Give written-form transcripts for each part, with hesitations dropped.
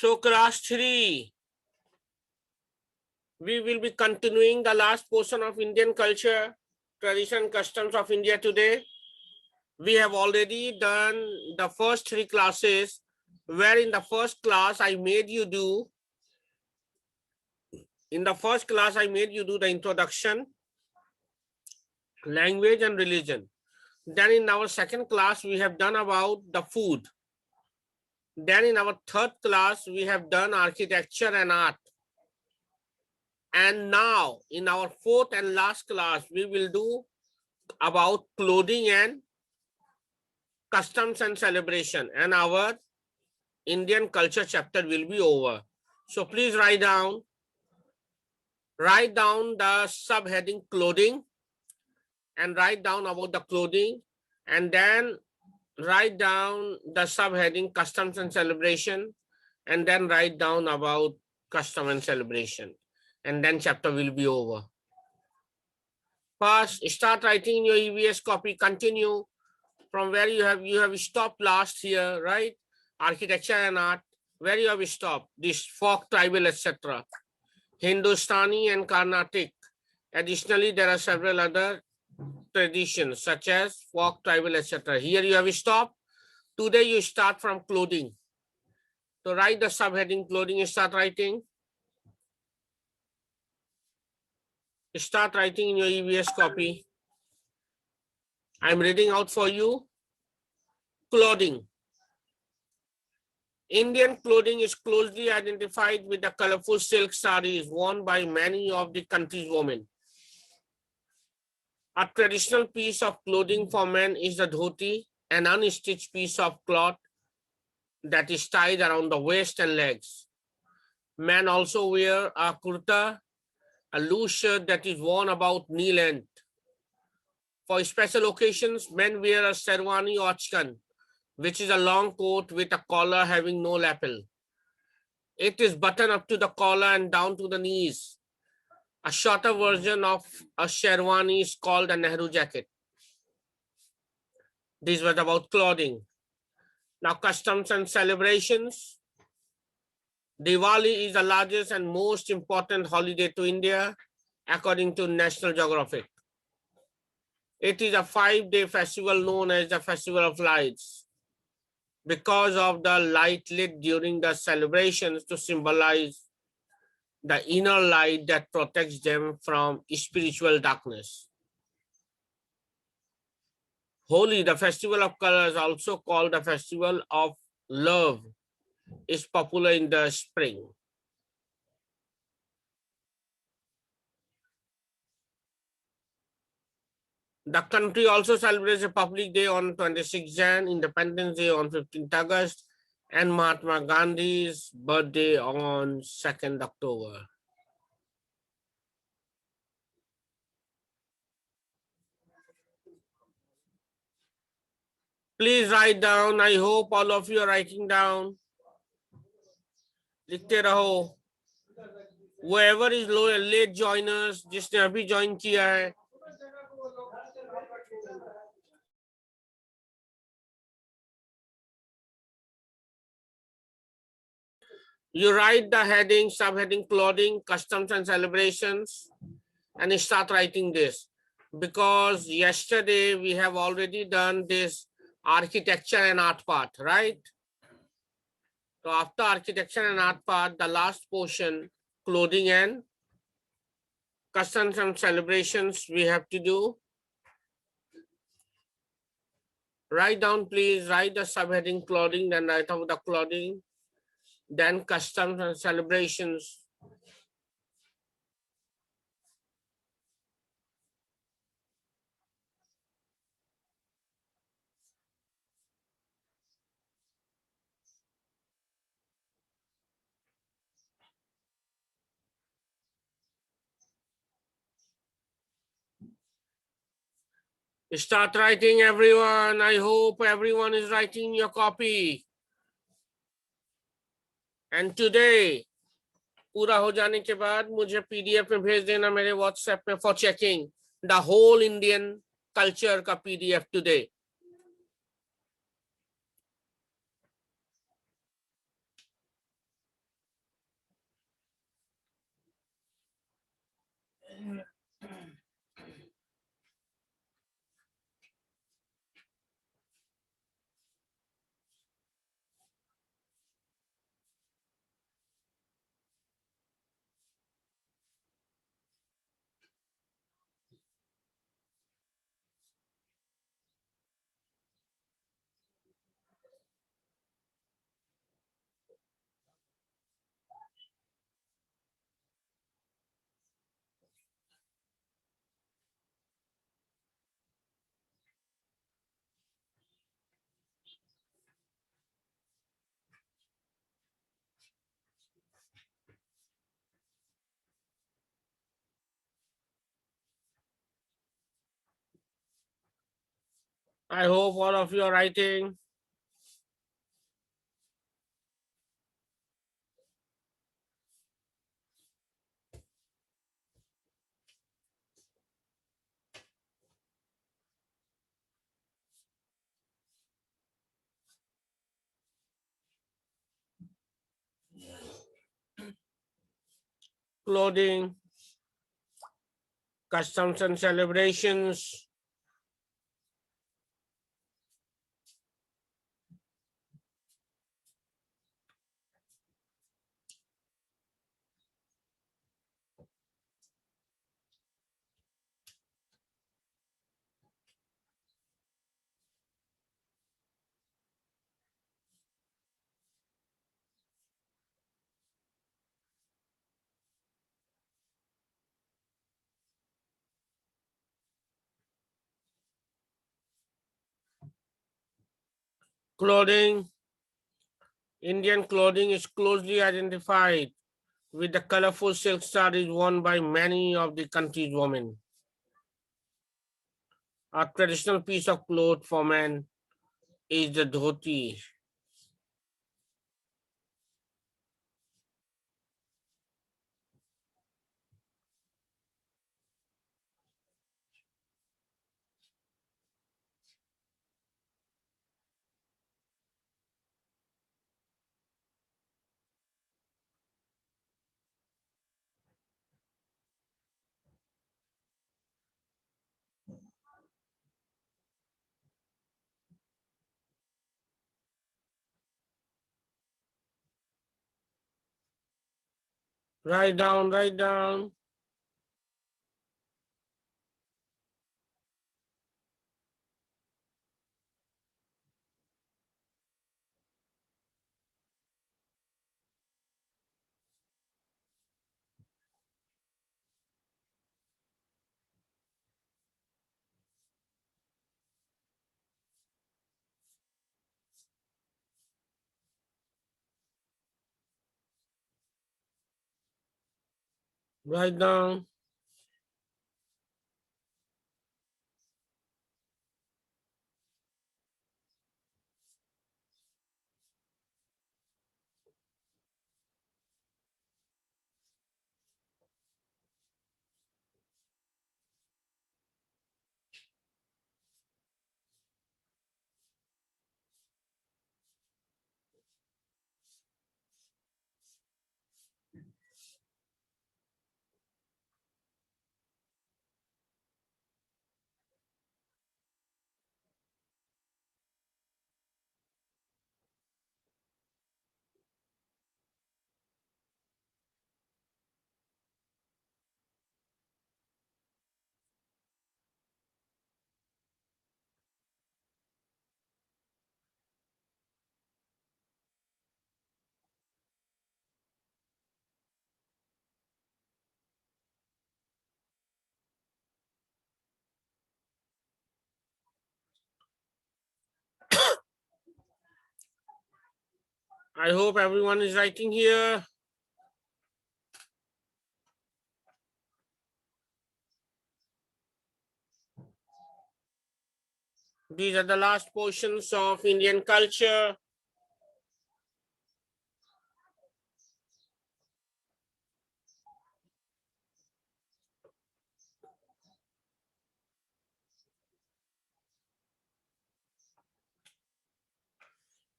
So class 3, we will be continuing the last portion of Indian culture, tradition, customs of India today. We have already done the first 3 classes, where in the first class I made you do, the introduction, language and religion. Then in our second class, we have done about the food. Then in our third class, we have done architecture and art. And now in our fourth and last class, we will do about clothing and customs and celebration, and our Indian culture chapter will be over. So please write down the subheading clothing and write down about the clothing, and then write down the subheading customs and celebration, and then write down about custom and celebration, and then chapter will be over. First, start writing in your EVS copy, continue from where you have stopped last year, right? Architecture and art, where you have stopped, this folk, tribal, etc. Hindustani and Carnatic. Additionally, there are several other traditions such as folk, tribal, etc. Here you have stopped. Today you start from clothing. So write the subheading clothing, start writing. Start writing in your EVS copy. I'm reading out for you. Clothing. Indian clothing is closely identified with the colorful silk sarees worn by many of the country's women. A traditional piece of clothing for men is the dhoti, an unstitched piece of cloth that is tied around the waist and legs. Men also wear a kurta, a loose shirt that is worn about knee length. For special occasions, men wear a sherwani or achkan, which is a long coat with a collar having no lapel. It is buttoned up to the collar and down to the knees. A shorter version of a sherwani is called a Nehru jacket. This was about clothing. Now, customs and celebrations. Diwali is the largest and most important holiday to India, according to National Geographic. It is a 5-day festival known as the Festival of Lights, because of the light lit during the celebrations to symbolize the inner light that protects them from spiritual darkness. Holi, the festival of colors, also called the festival of love, is popular in the spring. The country also celebrates a public day on 26 Jan, Independence Day on 15th August, and Mahatma Gandhi's birthday on 2nd October. Please write down. I hope all of you are writing down. लिखते रहो. Whoever is late joiners, जिसने अभी join किया है, you write the heading, subheading clothing, customs and celebrations, and start writing this. Because yesterday we have already done this architecture and art part, right? So after architecture and art part, the last portion, clothing and customs and celebrations, we have to do. Write down, please, write the subheading clothing, then write out the clothing, then customs and celebrations. Start writing, everyone. I hope everyone is writing your copy. And today, पूरा हो जाने के बाद मुझे PDF में भेज देना मेरे WhatsApp पे for checking the whole Indian culture का PDF today. I hope all of you are writing. Clothing, customs and celebrations. Clothing. Indian clothing is closely identified with the colorful silk sarees worn by many of the country's women. A traditional piece of cloth for men is the dhoti. Write down, write down. Write down. I hope everyone is writing here. These are the last portions of Indian culture.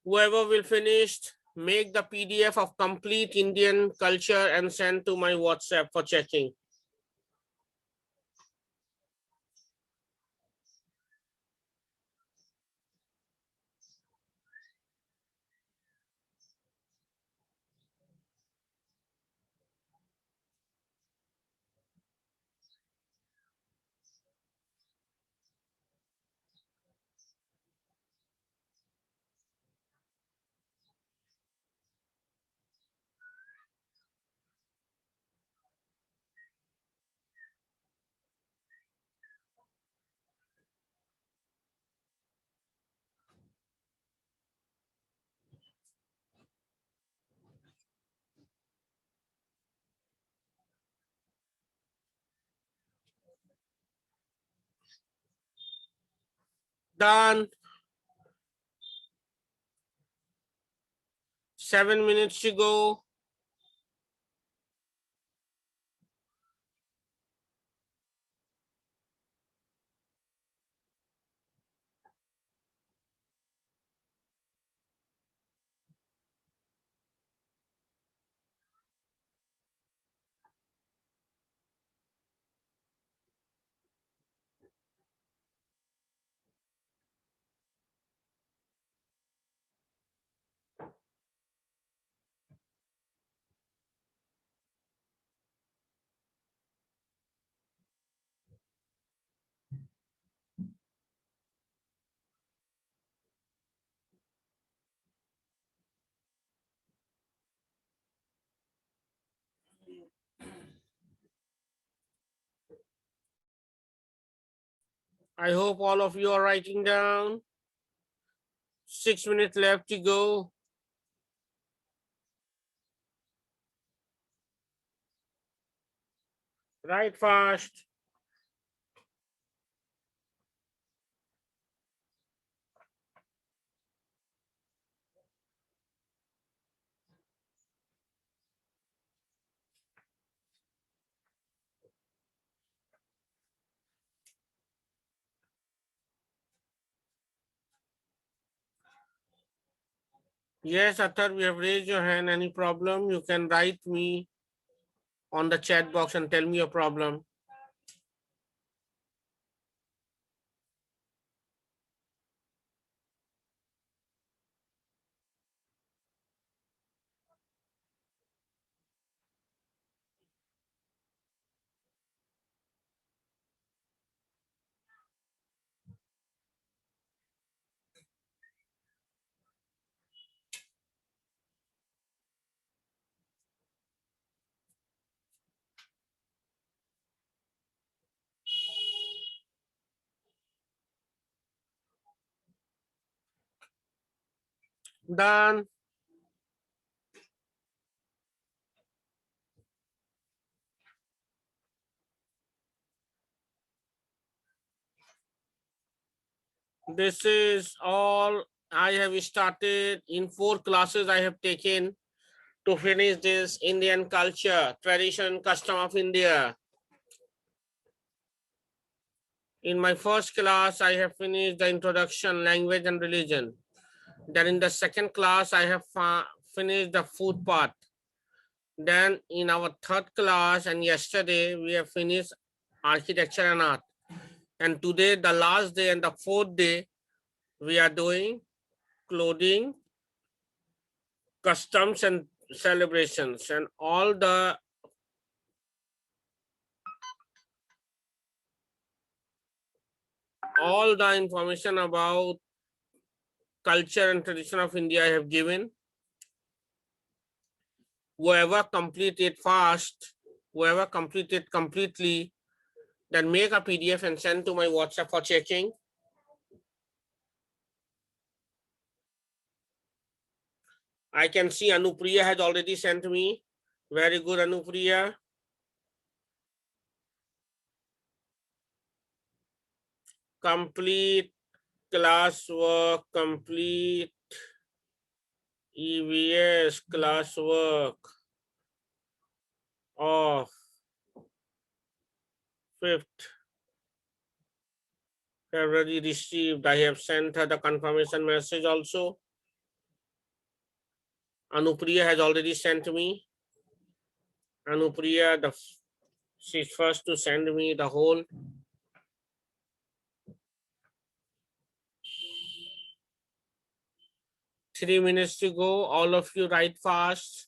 Whoever will finish, make the PDF of complete Indian culture and send to my WhatsApp for checking. Done. 7 minutes to go. I hope all of you are writing down. 6 minutes left to go. Write fast. Yes, Athar, we have raised your hand. Any problem? You can write me on the chat box and tell me your problem. Done. This is all I have started in 4 classes I have taken to finish this Indian culture, tradition, custom of India. In my first class, I have finished the introduction, language and religion. Then in the second class, I have finished the food part. Then in our third class and yesterday, we have finished architecture and art. And today, the last day and the fourth day, we are doing clothing, customs and celebrations, and all the information about culture and tradition of India I have given. Whoever complete it fast, whoever complete it completely, then make a PDF and send to my WhatsApp for checking. I can see Anupriya has already sent me. Very good, Anupriya. Complete classwork, complete EVS classwork of 5th February received. I have sent her the confirmation message also. Anupriya has already sent me. Anupriya, she's first to send me the whole. Three minutes to go. All of you write fast.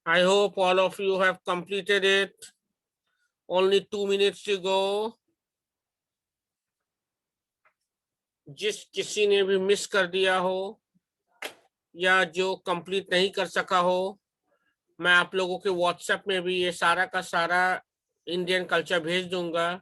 I hope all of you have completed it. Only 2 minutes to go. जिस किसी ने भी miss कर दिया हो या जो complete नहीं कर सका हो, मैं आप लोगों के व्हाट्सएप में भी ये सारा का सारा इंडियन कल्चर भेज दूंगा.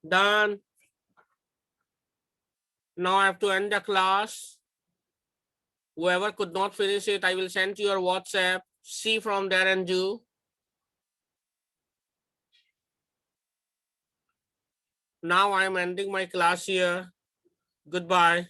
Done. Now I have to end the class. Whoever could not finish it, I will send to your WhatsApp. See from there and do. Now I am ending my class here. Goodbye.